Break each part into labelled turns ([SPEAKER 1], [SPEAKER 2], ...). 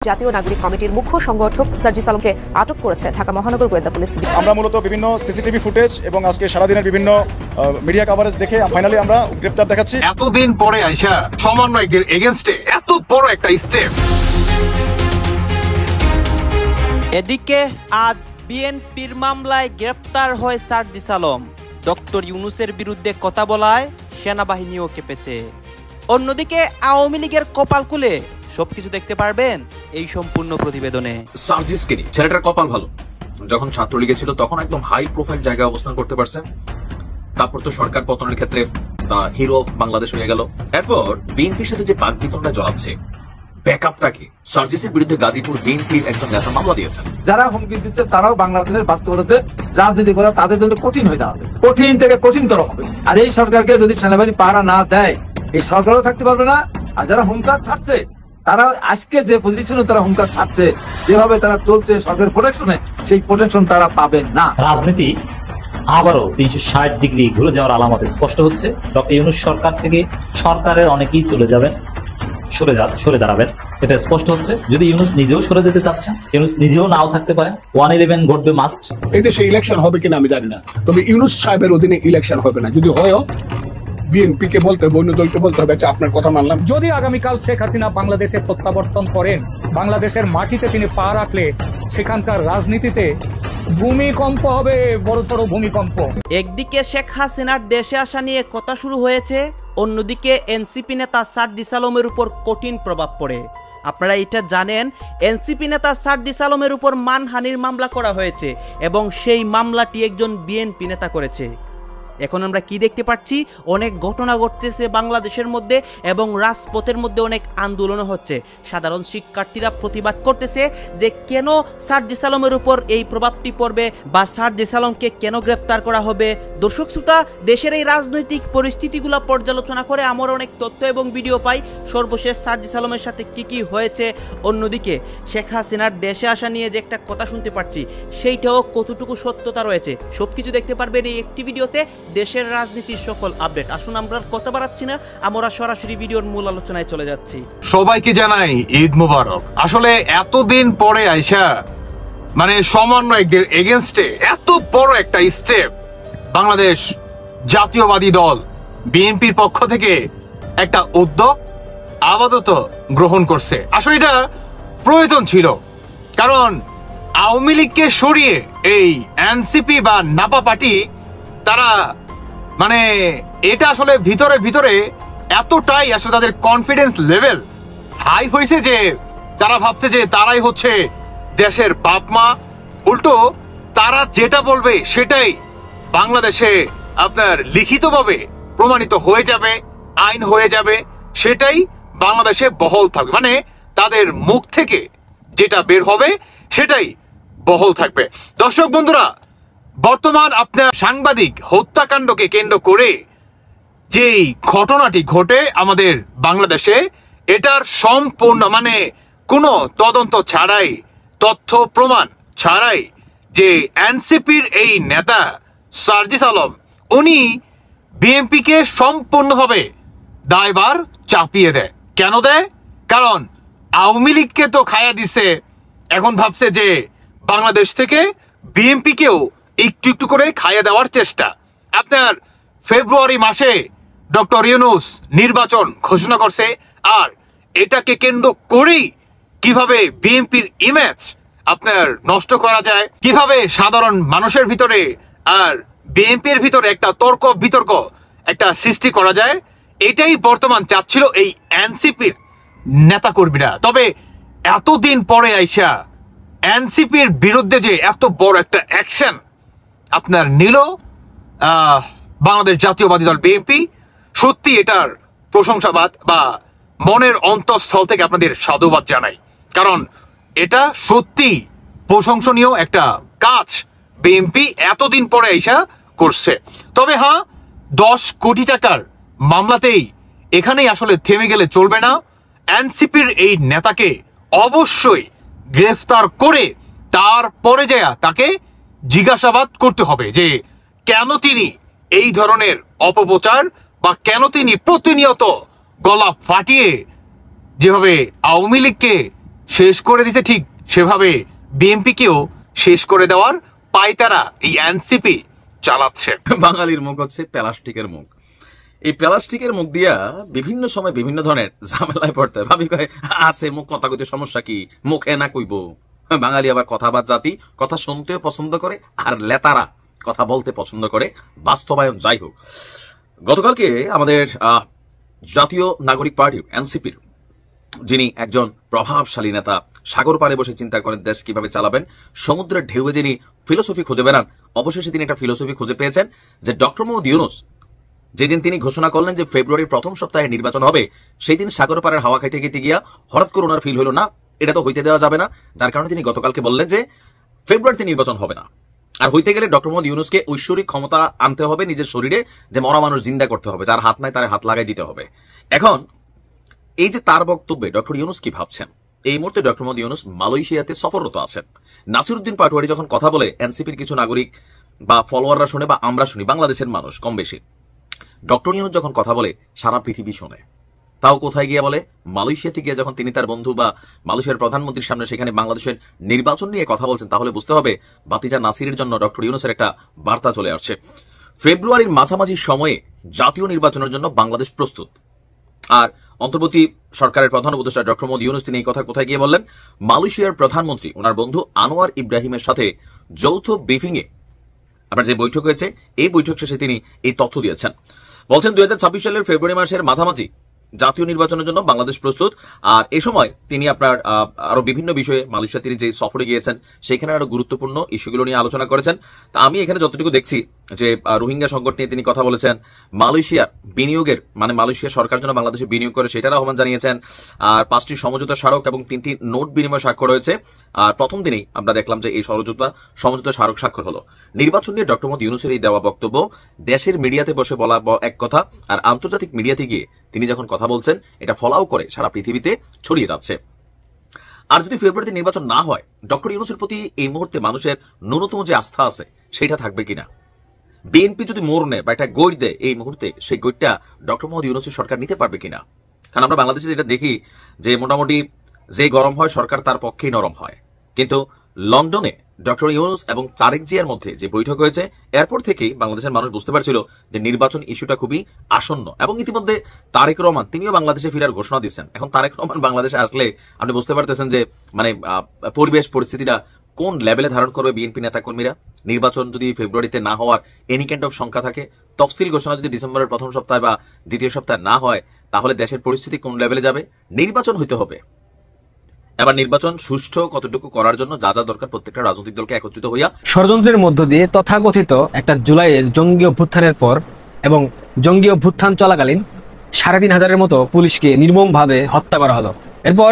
[SPEAKER 1] জাতীয় নাগরিক কমিটির মুখ্য সংগঠক সার্জিস আলমকে আটক করেছে ঢাকা মহানগর গোয়েন্দা পুলিশ।
[SPEAKER 2] আমরা মূলত বিভিন্ন সিসিটিভি ফুটেজ এবং আজকে সারাদিনের বিভিন্ন মিডিয়া কভারেজ দেখে ফাইনালি আমরা গ্রেপ্তার দেখাচ্ছি।
[SPEAKER 3] এতদিন পরে আইসা সমন্বয়কদের এগেইনস্টে এত বড় একটা স্টেপ।
[SPEAKER 4] এদিকে আজ বিএনপির মামলায় গ্রেপ্তার হয় সার্জিস আলম। ডক্টর ইউনূসের বিরুদ্ধে কথা বলায় সেনাবাহিনীও কেঁপেছে। অন্যদিকে আওয়ামী লীগের কপাল খুলে সবকিছু দেখতে পারবেন এই সম্পূর্ণ প্রতিবেদনে।
[SPEAKER 3] সার্জিসকে নিয়ে ছেলেটার কপাল ভালো, যখন ছাত্রলীগে ছিল তখন একদম হাই প্রোফাইল জায়গায় অবস্থান করতে পারছে। তারপর তো সরকার পতনের ক্ষেত্রে হিরো অফ বাংলাদেশ হয়ে গেল। এরপর বিএনপির সাথে যে বাকবিতণ্ডা জড়াচ্ছে, ব্যাকআপটা কি? সার্জিসের বিরুদ্ধে গাজীপুর বিএনপির একজন নেতা মামলা দিয়েছেন।
[SPEAKER 5] যারা হুমকি দিচ্ছে তারাও বাংলাদেশের বাস্তবতাতে রাজনীতি করা তাদের জন্য কঠিন হয়ে দাঁড়াবে, কঠিন থেকে কঠিনতর হবে। আর এই সরকারকে যদি সেনাবাহিনী পাহারা না দেয়, এই সরকারও থাকতে পারবে না। আর যারা হুঙ্কার ছাড়ছে, তারা আজকে যে পজিশনে তারা হুঙ্কার ছাড়ছে, যেভাবে তারা চলছে সরকারের প্রোটেকশনে, সেই প্রোটেকশন তারা পাবেন না।
[SPEAKER 6] রাজনীতি আবারও 360 ডিগ্রি ঘুরে যাওয়ার আলামত স্পষ্ট হচ্ছে। ডক্টর ইউনূস সরকার থেকে সরকারের অনেকেই চলে যাবেন, সরে দাঁড়াবেন, এটা স্পষ্ট হচ্ছে। যদি ইউনূস নিজেও সরে যেতে চাচ্ছেন, ইউনূস নিজেও নাও থাকতে পারেন। 111 ঘটবে মাস্ট।
[SPEAKER 7] এই দেশে ইলেকশন হবে কিনা আমি জানি না, তবে ইউনূস সাহেবের অধীনে ইলেকশন হবে না। যদি হয়ও বিএনপি কে বলতে হবে, অন্য দলকে বলতে হবে আপনার কথা মানলাম।
[SPEAKER 8] যদি আগামীকাল শেখ হাসিনা বাংলাদেশে প্রত্যাবর্তন করেন, বাংলাদেশের মাটিতে তিনি পা রাখলে সেখানকার রাজনীতিতে ভূমিকম্প হবে, বড়সড় ভূমিকম্প।
[SPEAKER 4] একদিকে শেখ হাসিনার দেশে আসা নিয়ে কথা শুরু হয়েছে, অন্যদিকে এনসিপি নেতা সার্জিস আলমের উপর কঠিন প্রভাব পড়ে। আপনারা এটা জানেন, এনসিপি নেতা সার্জিস আলমের উপর মানহানির মামলা করা হয়েছে এবং সেই মামলাটি একজন বিএনপি নেতা করেছে। এখন আমরা কি দেখতে পাচ্ছি, অনেক ঘটনা ঘটতেছে বাংলাদেশের মধ্যে এবং রাজপথের মধ্যে অনেক আন্দোলন হচ্ছে। সাধারণ শিক্ষার্থীরা প্রতিবাদ করতেছে যে কেন সার্জিস আলমের উপর এই প্রভাবটি পড়বে বা সার্জিস আলমকে কেন গ্রেপ্তার করা হবে। দর্শক শ্রোতা, দেশের এই রাজনৈতিক পরিস্থিতিগুলো পর্যালোচনা করে আমরা অনেক তথ্য এবং ভিডিও পাই, সর্বশেষ সার্জিস আলমের সাথে কি হয়েছে। অন্যদিকে শেখ হাসিনার দেশে আসা নিয়ে যে একটা কথা শুনতে পাচ্ছি, সেইটাও কতটুকু সত্যতা রয়েছে, সবকিছু দেখতে পারবেন এই একটি ভিডিওতে। দেশের রাজনীতির সকল আপডেট। আসুন আমরা কথা বাড়াচ্ছি না, আমরা সরাসরি ভিডিওর মূল আলোচনায় চলে যাচ্ছি।
[SPEAKER 3] সবাইকে জানাই ঈদ মুবারক। আসলে এতদিন পরে আইসা মানে সমন্বয়কদের এগেইনস্টে এত বড় একটা স্টেপ বাংলাদেশ জাতীয়বাদী দল বিএনপির পক্ষ থেকে একটা উদ্যোগ আপাতত গ্রহণ করছে। আসলে এটা প্রয়োজন ছিল, কারণ আওয়ামী লীগকে সরিয়ে এই এনসিপি বা নাপা পার্টি তারা মানে এটা আসলে ভিতরে ভিতরে এতটাই আসলে তাদের কনফিডেন্স লেভেল হাই হয়েছে যে তারা ভাবছে যে তারাই হচ্ছে দেশের বাপ মা। উল্টো তারা যেটা বলবে সেটাই বাংলাদেশে আপনার লিখিতভাবে প্রমাণিত হয়ে যাবে, আইন হয়ে যাবে, সেটাই বাংলাদেশে বহাল থাকবে। মানে তাদের মুখ থেকে যেটা বের হবে সেটাই বহাল থাকবে। দর্শক বন্ধুরা, বর্তমান আপনার সাংবাদিক হত্যাকাণ্ডকে কেন্দ্র করে যেই ঘটনাটি ঘটে আমাদের বাংলাদেশে, এটার সম্পূর্ণ মানে কোনো তদন্ত ছাড়াই, তথ্য প্রমাণ ছাড়াই যে এনসিপির এই নেতা সার্জিস আলম উনি বিএনপিকে সম্পূর্ণভাবে দায়ভার চাপিয়ে দেয়। কেন দেয়? কারণ আওয়ামী লীগকে তো খায়া দিছে, এখন ভাবছে যে বাংলাদেশ থেকে বিএনপিকেও একটু একটু করে খাইয়ে দেওয়ার চেষ্টা। আপনার ফেব্রুয়ারি মাসে ডক্টর ইউনূস নির্বাচন ঘোষণা করছে, আর এটাকে কেন্দ্র করেই কিভাবে বিএনপির ইমেজ আপনার নষ্ট করা যায়, কিভাবে সাধারণ মানুষের ভিতরে আর বিএনপির ভিতরে একটা তর্ক বিতর্ক একটা সৃষ্টি করা যায়, এটাই বর্তমান চাচ্ছিল এই এনসিপির নেতাকর্মীরা। তবে এতদিন পরে আইসা এনসিপির বিরুদ্ধে যে এত বড় একটা অ্যাকশন আপনার নিল বাংলাদেশ জাতীয়বাদী দল বিএনপি, সত্যি এটার প্রশংসাবাদ বা মনের অন্তঃস্থল থেকে আপনাদের সাধুবাদ জানাই। কারণ এটা সত্যি প্রশংসনীয় একটা কাজ বিএনপি এতদিন পরে আইসা করছে। তবে হ্যাঁ, 10 কোটি টাকার মামলাতেই এখানেই আসলে থেমে গেলে চলবে না। এনসিপির এই নেতাকে অবশ্যই গ্রেফতার করে তারপরে যায় তাকে জিজ্ঞাসাবাদ করতে হবে যে কেন তিনি এই ধরনের অপপ্রচার বা কেন তিনি প্রতিনিয়ত গলা ফাটিয়ে যেভাবে আওয়ামী লীগকে শেষ করে দিছে ঠিক সেভাবে বিএনপিকেও শেষ করে দেওয়ার পায়তারা এই এনসিপি চালাচ্ছে।
[SPEAKER 9] বাঙালির মুখ হচ্ছে প্লাস্টিকের মুখ। এই প্লাস্টিকের মুখ দিয়া বিভিন্ন সময় বিভিন্ন ধরনের ঝামেলায় পড়তে হয়। ভাবি কয় আছে মুখ কথা কইতে সমস্যা কি, মুখে না কইব। বাঙালি আবার কথাবাদ জাতি, কথা শুনতেও পছন্দ করে, আর লেতারা কথা বলতে পছন্দ করে। বাস্তবায়ন যাই হোক, গতকালকে আমাদের জাতীয় নাগরিক পার্টির এনসিপির যিনি একজন প্রভাবশালী নেতা, সাগর পাড়ে বসে চিন্তা করেন দেশ কিভাবে চালাবেন, সমুদ্রের ঢেউয়ে যিনি ফিলোসফি খুঁজে বেড়ান, অবশেষে তিনি একটা ফিলোসফি খুঁজে পেয়েছেন যে ডক্টর মোহাম্মদ ইউনূস যেদিন তিনি ঘোষণা করলেন যে ফেব্রুয়ারির প্রথম সপ্তাহে নির্বাচন হবে, সেই দিন সাগর পাড়ের হাওয়া খাইতে গিয়ে গিয়া হঠাৎ করে ওনার ফিল হলো না এটা তো হইতে দেওয়া যাবে না, যার কারণে তিনি গতকালকে বললেন যে ফেব্রুয়ারিতে নির্বাচন হবে না। আর হইতে গেলে ডক্টর মোহাম্মদ ইউনূসকে ঐশ্বরিক ক্ষমতা আনতে হবে নিজের শরীরে, যে মরা মানুষ জিন্দা করতে হবে, যার হাত নাই তার হাত লাগাই দিতে হবে। এখন এই যে তার বক্তব্যে ডক্টর ইউনূস কি ভাবছেন, এই মুহূর্তে ডক্টর মোহাম্মদ ইউনূস মালয়েশিয়াতে সফররত আছেন। নাসিরউদ্দিন পাটোয়ারি যখন কথা বলে, এনসিপির কিছু নাগরিক বা ফলোয়াররা শুনে বা আমরা শুনি, বাংলাদেশের মানুষ কম বেশি। ডক্টর ইউনূস যখন কথা বলে সারা পৃথিবী শোনে। তাও কোথায় গিয়ে বলে? মালয়েশিয়াতে গিয়ে যখন তিনি তার বন্ধু বা মালয়েশিয়ার প্রধানমন্ত্রীর সামনে সেখানে বাংলাদেশের নির্বাচন নিয়ে কথা বলছেন, তাহলে বুঝতে হবে বাতিজা নাসিরের জন্য ডক্টর ইউনূসের একটা বার্তা চলে আসছে। ফেব্রুয়ারির মাঝামাঝি সময়ে জাতীয় নির্বাচনের জন্য বাংলাদেশ প্রস্তুত। আর অন্তর্বর্তী সরকারের প্রধান উপদেষ্টা ডক্টর মোহাম্মদ ইউনূস তিনি এই কথা কোথায় গিয়ে বললেন? মালয়েশিয়ার প্রধানমন্ত্রী ওনার বন্ধু আনোয়ার ইব্রাহিমের সাথে যৌথ ব্রিফিংয়ে আপনার যে বৈঠক হয়েছে, এই বৈঠক শেষে তিনি এই তথ্য দিয়েছেন। বলছেন 2026 সালের ফেব্রুয়ারি মাসের মাঝামাঝি জাতীয় নির্বাচনের জন্য বাংলাদেশ প্রস্তুত। আর এই সময় তিনি আপনার আরো বিভিন্ন বিষয়ে মালয়েশিয়া তিনি যে সফরে গিয়েছেন সেখানে আরো গুরুত্বপূর্ণ ইস্যুগুলো নিয়ে আলোচনা করেছেন। তা আমি এখানে যতটুকু দেখছি যে রোহিঙ্গা সংকট নিয়ে তিনি কথা বলেছেন, মালয়েশিয়ার বিনিয়োগের মানে মালয়েশিয়া সরকার যেন বাংলাদেশে বিনিয়োগ করে সেটার আহ্বান জানিয়েছেন। আর 5টি সমঝোতা স্মারক এবং 3টি নোট বিনিময় স্বাক্ষর হয়েছে। আর প্রথম দিনেই আমরা দেখলাম যে এই সমঝোতা স্মারক স্বাক্ষর হলো। নির্বাচন নিয়ে ডক্টর মোহাম্মদ ইউনূসের এই দেওয়া বক্তব্য দেশের মিডিয়াতে বসে বলা এক কথা, আর আন্তর্জাতিক মিডিয়াতে গিয়ে তিনি যখন কথা বলছেন এটা ফলাও করে সারা পৃথিবীতে ছড়িয়ে যাচ্ছে। আর যদি ফেব্রুয়ারিতে নির্বাচন না হয়, ডক্টর ইউনূসের প্রতি এই মুহূর্তে মানুষের ন্যূনতম যে আস্থা আছে সেটা থাকবে কিনা? বিএনপি যদি মোড় নেয় বা একটা গৈর দেয় এই মুহূর্তে, সেই গৈরটা ডক্টর মোহাম্মদ ইউনূসের সরকার নিতে পারবে কিনা? কারণ আমরা বাংলাদেশে যেটা দেখি যে মোটামুটি যে গরম হয় সরকার তার পক্ষেই নরম হয়। কিন্তু লন্ডনে ডক্টর ইউনূস এবং তারেক জিয়ার মধ্যে যে বৈঠক হয়েছে, এরপর থেকেই বাংলাদেশের মানুষ বুঝতে পারছিল যে নির্বাচন ইস্যুটা খুবই আসন্ন। এবং ইতিমধ্যে তারেক রহমান তিনিও বাংলাদেশে ফেরার ঘোষণা দিচ্ছেন। এখন তারেক রহমান বাংলাদেশে আসলে আপনি বুঝতে পারতেছেন যে মানে পরিবেশ পরিস্থিতিটা কোন লেভেলে ধারণ করবে বিএনপি নেতাকর্মীরা। নির্বাচন যদি ফেব্রুয়ারিতে না হওয়ার এনি কাইন্ড অফ সংখ্যা থাকে, তফসিল ঘোষণা যদি ডিসেম্বরের প্রথম সপ্তাহে বা দ্বিতীয় সপ্তাহে না হয়, তাহলে দেশের পরিস্থিতি কোন লেভেলে যাবে? নির্বাচন হইতে হবে। এবার নির্বাচন সুষ্ঠু কতটুকু করার জন্য যা যা দরকার প্রত্যেকটা রাজনৈতিক দলকে একত্রিত হইয়া
[SPEAKER 10] ষড়যন্ত্রের মধ্য দিয়ে তথাকথিত একটা জুলাইয়ের জঙ্গি অভ্যুত্থানের পর এবং জঙ্গি অভ্যুত্থান চলাকালীন ৩,৫০০ মতো পুলিশকে নির্মমভাবে হত্যা করা হলো। এরপর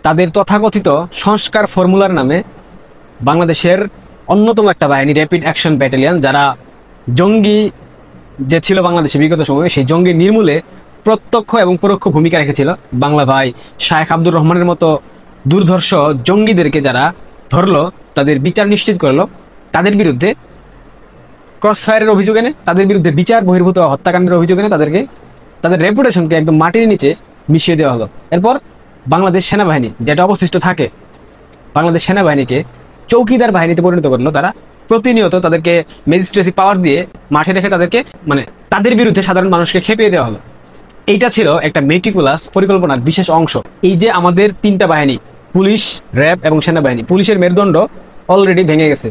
[SPEAKER 10] তাদের তথাকথিত সংস্কার ফর্মুলার নামে বাংলাদেশের অন্যতম একটা বাহিনী র্যাপিড অ্যাকশন ব্যাটালিয়ন, যারা জঙ্গি যে ছিল বাংলাদেশে বিগত সময়ে, সেই জঙ্গি নির্মূলে প্রত্যক্ষ এবং পরোক্ষ ভূমিকা রেখেছিল। বাংলা ভাই শায়েখ আব্দুর রহমানের মতো দুর্ধর্ষ জঙ্গিদেরকে যারা ধরলো, তাদের বিচার নিশ্চিত করলো, তাদের বিরুদ্ধে ক্রসফায়ারের অভিযোগ এনে, তাদের বিরুদ্ধে বিচার বহির্ভূত হত্যাকাণ্ডের অভিযোগ এনে তাদের রেপুটেশনকে একদম মাটির নিচে মিশিয়ে দেওয়া হলো। এরপর বাংলাদেশ সেনাবাহিনী যেটা অবশিষ্ট থাকে, বাংলাদেশ সেনাবাহিনীকে চৌকিদার বাহিনীতে পরিণত করলো। তারা প্রতিনিয়ত তাদেরকে ম্যাজিস্ট্রেসি পাওয়ার দিয়ে মাঠে রেখে তাদেরকে মানে তাদের বিরুদ্ধে সাধারণ মানুষকে খেপিয়ে দেওয়া হলো। এইটা ছিল একটা মেটিকুলাস পরিকল্পনার বিশেষ অংশ। এই যে আমাদের 3টা বাহিনী, পুলিশ, র্যাব এবং সেনাবাহিনী, পুলিশের মেরুদণ্ড অলরেডি ভেঙে গেছে,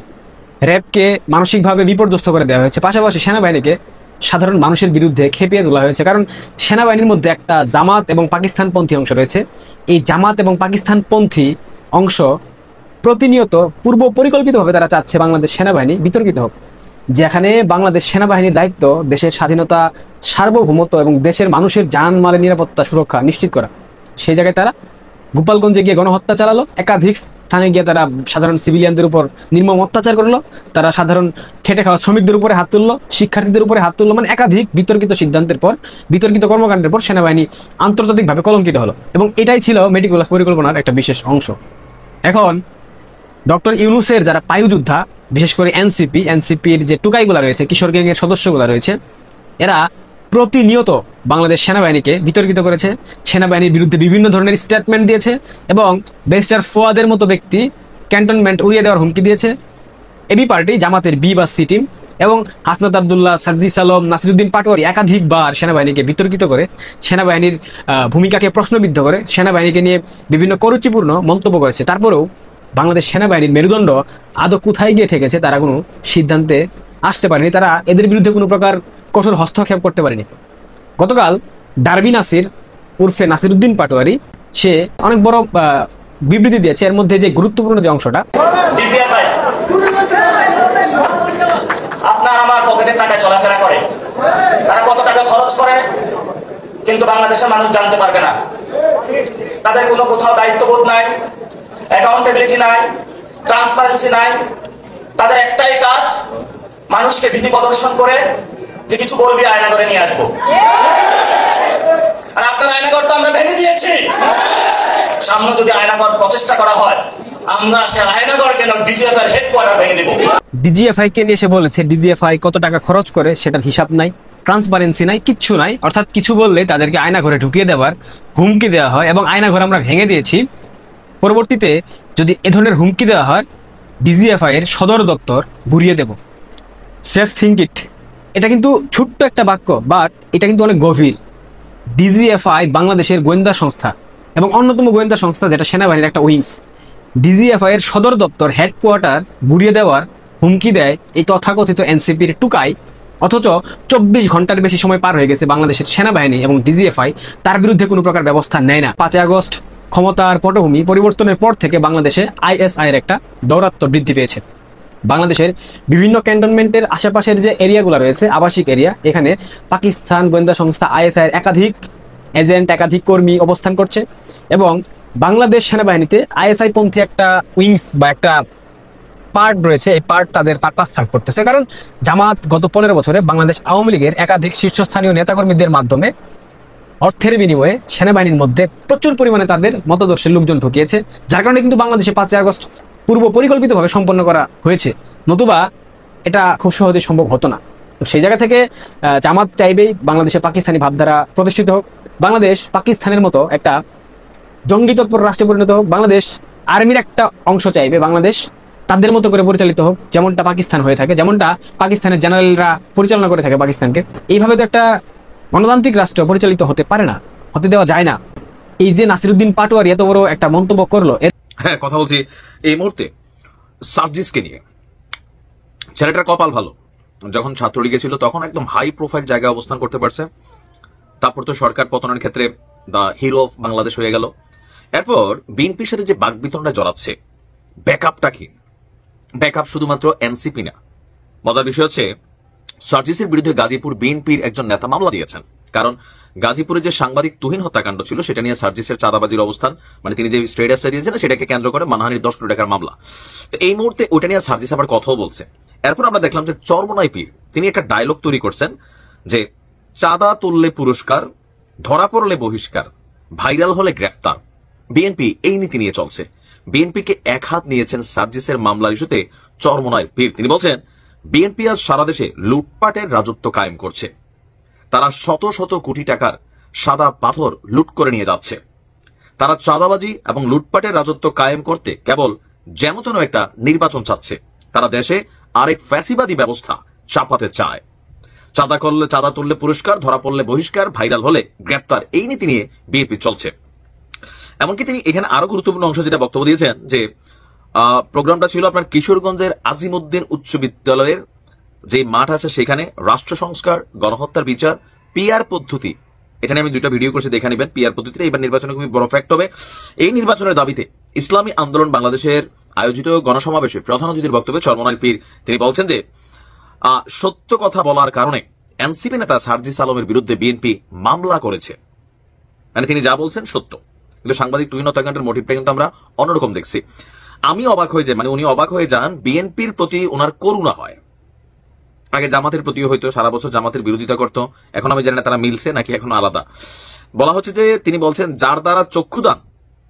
[SPEAKER 10] র্যাবকে মানসিকভাবে বিপর্যস্ত করে দেওয়া হয়েছে, পাশাপাশি সেনাবাহিনীকে সাধারণ মানুষের বিরুদ্ধে খেপিয়ে তোলা হয়েছে। কারণ সেনাবাহিনীর মধ্যে একটা জামাত এবং পাকিস্তানপন্থী অংশ রয়েছে। এই জামাত এবং পাকিস্তানপন্থী অংশ প্রতিনিয়ত পূর্ব পরিকল্পিতভাবে তারা চাচ্ছে বাংলাদেশ সেনাবাহিনী বিতর্কিত হোক, যেখানে বাংলাদেশ সেনাবাহিনীর দায়িত্ব দেশের স্বাধীনতা, সার্বভৌমত্ব এবং দেশের মানুষের জানমালের নিরাপত্তা সুরক্ষা নিশ্চিত করা। সেই জায়গায় তারা গোপালগঞ্জে গিয়ে গণহত্যা চালালো, একাধিক স্থানে গিয়ে তারা সাধারণ সিভিলিয়ানদের উপর নির্মম অত্যাচার করলো, তারা সাধারণ খেটে খাওয়া শ্রমিকদের উপরে হাত তুললো, শিক্ষার্থীদের উপরে হাত তুললো। মানে একাধিক বিতর্কিত সিদ্ধান্তের পর, বিতর্কিত কর্মকাণ্ডের পর সেনাবাহিনী আন্তর্জাতিকভাবে কলঙ্কিত হলো এবং এটাই ছিল মেটিকুলাস পরিকল্পনার একটা বিশেষ অংশ। এখন ডক্টর ইউনূসের যারা পায়ুযোদ্ধা, বিশেষ করে এনসিপির যে টুকাইগুলা রয়েছে, কিশোর গ্যাংয়ের সদস্যগুলা রয়েছে, এরা প্রতিনিয়ত বাংলাদেশ সেনাবাহিনীকে বিতর্কিত করেছে, সেনাবাহিনীর বিরুদ্ধে বিভিন্ন ধরনের স্টেটমেন্ট দিয়েছে এবং ব্যারিস্টার ফোয়াদের মতো ব্যক্তি ক্যান্টনমেন্ট উড়িয়ে দেওয়ার হুমকি দিয়েছে। এবি পার্টি, জামাতের বি বা সি টিম এবং হাসনাত আবদুল্লাহ, সার্জিস আলম, নাসিরুদ্দিন পাটোয়ারি একাধিকবার সেনাবাহিনীকে বিতর্কিত করে, সেনাবাহিনীর ভূমিকাকে প্রশ্নবিদ্ধ করে, সেনাবাহিনীকে নিয়ে বিভিন্ন কুরুচিপূর্ণ মন্তব্য করেছে। তারপরেও বাংলাদেশ সেনাবাহিনীর মেরুদণ্ড আদৌ কোথায় গিয়ে ঠেকেছে তারা কোনো সিদ্ধান্তে আসতে পারেনি। তারা এদের বিরুদ্ধে কোনো প্রকার কঠোর হস্তক্ষেপ করতে পারেনি। গতকাল ডারবি নাসির উর্ফে নাসিরুদ্দিন পাটোয়ারি সে অনেক বড় বিবৃতি দিয়েছে। এর মধ্যে যে গুরুত্বপূর্ণ যে অংশটা,
[SPEAKER 11] আপনার আমার পকেটের টাকা চলাফেরা করে, তারা কত টাকা খরচ করে কিন্তু বাংলাদেশের মানুষ জানতে পারবে না। তাদের কোনো কোথাও দায়িত্ববোধ নাই, অ্যাকাউন্টেবিলিটি নাই, ট্রান্সপারেন্সি নাই। তাদের একটাই কাজ, মানুষকে ভীতি প্রদর্শন করে যে কিছু বলবি আয়না করে নিয়ে আসবো। আর আপনার আয়নাঘর তো আমরা ভেঙে দিয়েছি। সামনে যদি আয়নাঘর প্রচেষ্টা করা হয়, আমরা সে আয়নাঘর কেন ডিজিএফআই হেডকোয়ার্টার ভেঙে দেব।
[SPEAKER 10] ডিজিএফআই কে নিয়ে এসে বলেছে ডিজিএফআই কত টাকা খরচ করে সেটার হিসাব নাই, ট্রান্সপারেন্সি নাই, কিচ্ছু নাই। অর্থাৎ কিছু বললে তাদেরকে আয়নাঘরে ঢুকিয়ে দেওয়ার হুমকি দেওয়া হয় এবং আয়নাঘর আমরা ভেঙে দিয়েছি। পরবর্তীতে যদি এ ধরনের হুমকি দেওয়া হয়, ডিজিএফআই এর সদর দপ্তর ঘুরিয়ে দেব। Safe think it. এটা কিন্তু ছোট্ট একটা বাক্য, বাট এটা কিন্তু অনেক গভীর। ডিজিএফআই বাংলাদেশের গোয়েন্দা সংস্থা এবং অন্যতম গোয়েন্দা সংস্থা, যেটা সেনাবাহিনীর একটা উইংস। ডিজিএফআই এর সদর দপ্তর হেডকোয়ার্টার ঘুরিয়ে দেওয়ার হুমকি দেয় এই তথাকথিত এনসিপির টুকাই, অথচ 24 ঘন্টার বেশি সময় পার হয়ে গেছে, বাংলাদেশের সেনাবাহিনী এবং ডিজিএফআই তার বিরুদ্ধে কোনো প্রকার ব্যবস্থা নেয় না। 5 আগস্ট ক্ষমতার পটভূমি পরিবর্তনের পর থেকে বাংলাদেশে আইএসআই এর একটা দৌরাত্ম্য বৃদ্ধি পেয়েছে। বাংলাদেশের বিভিন্ন ক্যান্টনমেন্টের আশেপাশের যে এরিয়াগুলো রয়েছে, আবাসিক এরিয়া, এখানে পাকিস্তান গোয়েন্দা সংস্থা আইএসআই এর একাধিক এজেন্ট, একাধিক কর্মী অবস্থান করছে এবং বাংলাদেশ সেনাবাহিনীতে আইএসআই পন্থী একটা উইংস বা একটা পার্ট রয়েছে। এই পার্ট তাদের পারপাস সার্ভ করতেছে, কারণ জামাত গত 15 বছরে বাংলাদেশ আওয়ামী লীগের একাধিক শীর্ষস্থানীয় নেতাকর্মীদের মাধ্যমে অর্থের বিনিময়ে সেনাবাহিনীর মধ্যে প্রচুর পরিমাণে তাদের মতাদর্শের লোকজন ঢুকিয়েছে, যার কারণে কিন্তু বাংলাদেশে 5 আগস্ট পূর্ব পরিকল্পিতভাবে সম্পন্ন করা হয়েছে, নতুবা এটা খুব সহজে সম্ভব হতো না। তো সেই জায়গা থেকে জামাত চাইবেই বাংলাদেশে পাকিস্তানি ভাবধারা প্রতিষ্ঠিত হোক, বাংলাদেশ পাকিস্তানের মতো একটা জঙ্গি তৎপর রাষ্ট্রে পরিণত হোক, বাংলাদেশ আর্মির একটা অংশ চাইবে বাংলাদেশ তাদের মতো করে পরিচালিত হোক, যেমনটা পাকিস্তান হয়ে থাকে, যেমনটা পাকিস্তানের জেনারেলরা পরিচালনা করে থাকে পাকিস্তানকে। এইভাবে তো একটা গণতান্ত্রিক রাষ্ট্র পরিচালিত হতে পারে না, হতে দেওয়া যায় না। এই যে নাসিরুদ্দিন পাটোয়ারি এত বড় একটা মন্তব্য করলো,
[SPEAKER 9] হ্যাঁ কথা বলছি এই মুহূর্তে সার্জিসকে নিয়ে। ছেলেটার কপাল ভালো, যখন ছাত্রলীগে ছিল তখন একদম হাই প্রোফাইল জায়গায় অবস্থান করতে পারছে। তারপর তো সরকার পতনের ক্ষেত্রে দ্য হিরো অফ বাংলাদেশ হয়ে গেল। এরপর বিএনপির সাথে যে বাকবিতণ্ডা জড়াচ্ছে, ব্যাকআপটা কি? ব্যাকআপ শুধুমাত্র এনসিপি না। মজার বিষয় হচ্ছে সার্জিসের বিরুদ্ধে গাজীপুর বিএনপির একজন নেতা মামলা দিয়েছেন, কারণ গাজীপুরে যে সাংবাদিক তুহিন হত্যাকাণ্ড ছিল সেটা নিয়ে সার্জিসের চাঁদাবাজির অবস্থান, মানে তিনি যে স্টেটাসটা দিয়েছেন সেটাকে কেন্দ্র করে মানহানির 10 কোটি টাকার মামলা। তো এই মুহূর্তে ওটা নিয়ে সার্জিস আবার কথাও বলছে। এরপর আমরা দেখলাম যে চরমোনাই পীর তিনি একটা ডায়লগ তৈরি করছেন যে চাঁদা তুললে পুরস্কার, ধরা পড়লে বহিষ্কার, ভাইরাল হলে গ্রেপ্তার। বিএনপি এই নীতি নিয়ে চলছে। বিএনপিকে এক হাত নিয়েছেন সার্জিসের মামলার ইস্যুতে চরমোনাই পীর। তিনি বলছেন বিএনপি আজ সারা দেশে লুটপাটের রাজত্ব কায়েম করছে। তারা শত শত কোটি টাকার সাদা পাথর লুট করে নিয়ে যাচ্ছে। তারা চাঁদাবাজি এবং লুটপাটের রাজত্ব কায়েম করতে কেবল যেমন একটা নির্বাচন চাচ্ছে। তারা দেশে আরেক ফ্যাসিবাদী ব্যবস্থা চাপাতে চায়। চাঁদা তুললে পুরস্কার, ধরা পড়লে বহিষ্কার, ভাইরাল হলে গ্রেপ্তার, এই নীতি নিয়ে বিএনপি চলছে। এমনকি তিনি এখানে আরো গুরুত্বপূর্ণ অংশ যেটা বক্তব্য দিয়েছেন যে প্রোগ্রামটা ছিল আপনার কিশোরগঞ্জের আজিমউদ্দিন উচ্চ বিদ্যালয়ের যে মাঠ আছে সেখানে রাষ্ট্র সংস্কার, গণহত্যার বিচার, পিআর পদ্ধতি, এটা নিয়ে আমি 2টা ভিডিও করছি, দেখে নেবেন। পিআর পদ্ধতিতে এবার নির্বাচনে খুবই বড় ফ্যাক্ট হবে। এই নির্বাচনের দাবিতে ইসলামী আন্দোলন বাংলাদেশের আয়োজিত গণসমাবেশে প্রধান অতিথির বক্তব্যে চরমোনাই পীর তিনি বলছেন যে সত্য কথা বলার কারণে এনসিপি নেতা সার্জিস আলমের বিরুদ্ধে বিএনপি মামলা করেছে। মানে তিনি যা বলছেন সত্য, কিন্তু সাংবাদিক তুহিন হত্যাকাণ্ডের মোটিভটা কিন্তু আমরা অন্যরকম দেখছি। আমি অবাক হয়ে যাই, মানে উনি অবাক হয়ে যান, বিএনপির প্রতি ওনার করুণা হয়। আগে জামাতের প্রতিও হয়তো সারা বছর জামাতের বিরোধিতা করতো, এখন আমি জানি না তারা মিলছে নাকি এখন আলাদা। বলা হচ্ছে যে তিনি বলছেন যার দ্বারা চক্ষুদান,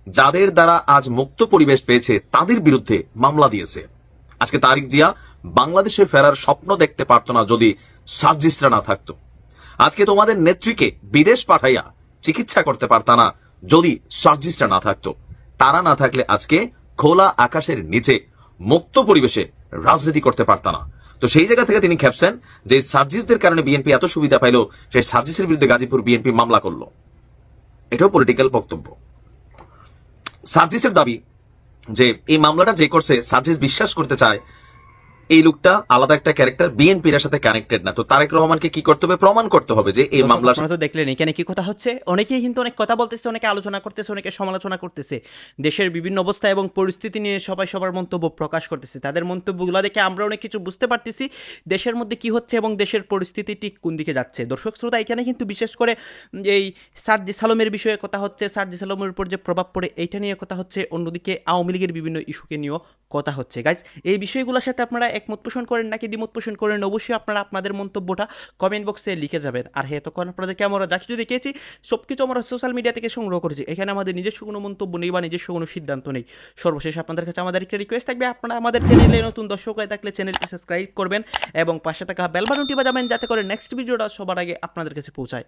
[SPEAKER 9] যাদের দ্বারা আজ মুক্ত পরিবেশ পেয়েছে তাদের বিরুদ্ধে মামলা দিয়েছে। আজকে তারিক জিয়া বাংলাদেশে ফেরার স্বপ্ন দেখতে পারত না যদি সার্জিসরা না থাকতো। আজকে তোমাদের নেত্রীকে বিদেশ পাঠাইয়া চিকিৎসা করতে পারতা না যদি সার্জিসটা না থাকতো। তারা না থাকলে আজকে খোলা আকাশের নিচে মুক্ত পরিবেশে রাজনীতি করতে পারত না। তো সেই জায়গা থেকে তিনি খেপছেন যে সার্জিসদের কারণে বিএনপি এত সুবিধা পাইল, সেই সার্জিসের বিরুদ্ধে গাজীপুর বিএনপি মামলা করলো। এটাও পলিটিক্যাল বক্তব্য। সার্জিসের দাবি যে এই মামলাটা যে করছে সার্জিস বিশ্বাস করতে চায় এই লোকটা আলাদা একটা ক্যারেক্টার, বিএনপির সাথে কানেক্টেড না। তো তারেক রহমানকে কি করতে হবে? প্রমাণ করতে হবে যে এই মামলা।
[SPEAKER 4] আপনারা তো দেখলেন এখানে কি কথা হচ্ছে। অনেকেই কিন্তু অনেক কথা বলতেছে, অনেকে আলোচনা করতেছে, অনেকে সমালোচনা করতেছে। দেশের বিভিন্ন অবস্থা এবং পরিস্থিতি নিয়ে সবাই সবার মন্তব্য প্রকাশ করতেছে। তাদের মন্তব্যগুলো দেখে আমরা অনেক কিছু বুঝতে পারতেছি দেশের মধ্যে কি হচ্ছে এবং দেশের পরিস্থিতি ঠিক কোন দিকে যাচ্ছে। দর্শক শ্রোতা, এখানে কিন্তু বিশেষ করে এই সার্জিস আলমের বিষয়ে কথা হচ্ছে, সার্জিস আলমের উপর যে প্রভাব পড়ে এইটা নিয়ে কথা হচ্ছে। অন্যদিকে আওয়ামী লীগের বিভিন্ন ইস্যুকে নিয়েও কথা হচ্ছে। গাইজ, এই বিষয়গুলোর সাথে আপনারা একমত পোষণ করেন নাকি দ্বিমত পোষণ করেন, অবশ্যই আপনারা আপনাদের মন্তব্যটা কমেন্ট বক্সে লিখে যাবেন। আর হ্যাঁ, তখন আপনাদেরকে আমরা যা কিছু দেখেছি সব কিছু আমরা সোশ্যাল মিডিয়া থেকে সংগ্রহ করেছি। এখানে আমাদের নিজস্ব কোনো মন্তব্য নেই বা নিজস্ব কোনো সিদ্ধান্ত নেই। সর্বশেষ আপনাদের কাছে আমাদের একটা রিকোয়েস্ট থাকবে, আপনারা আমাদের চ্যানেলে নতুন দর্শক হয়ে থাকলে চ্যানেলটি সাবস্ক্রাইব করবেন এবং পাশে থাকা বেল বাটনটি বাজাবেন যাতে করে নেক্সট ভিডিওটা সবার আগে আপনাদের কাছে পৌঁছায়।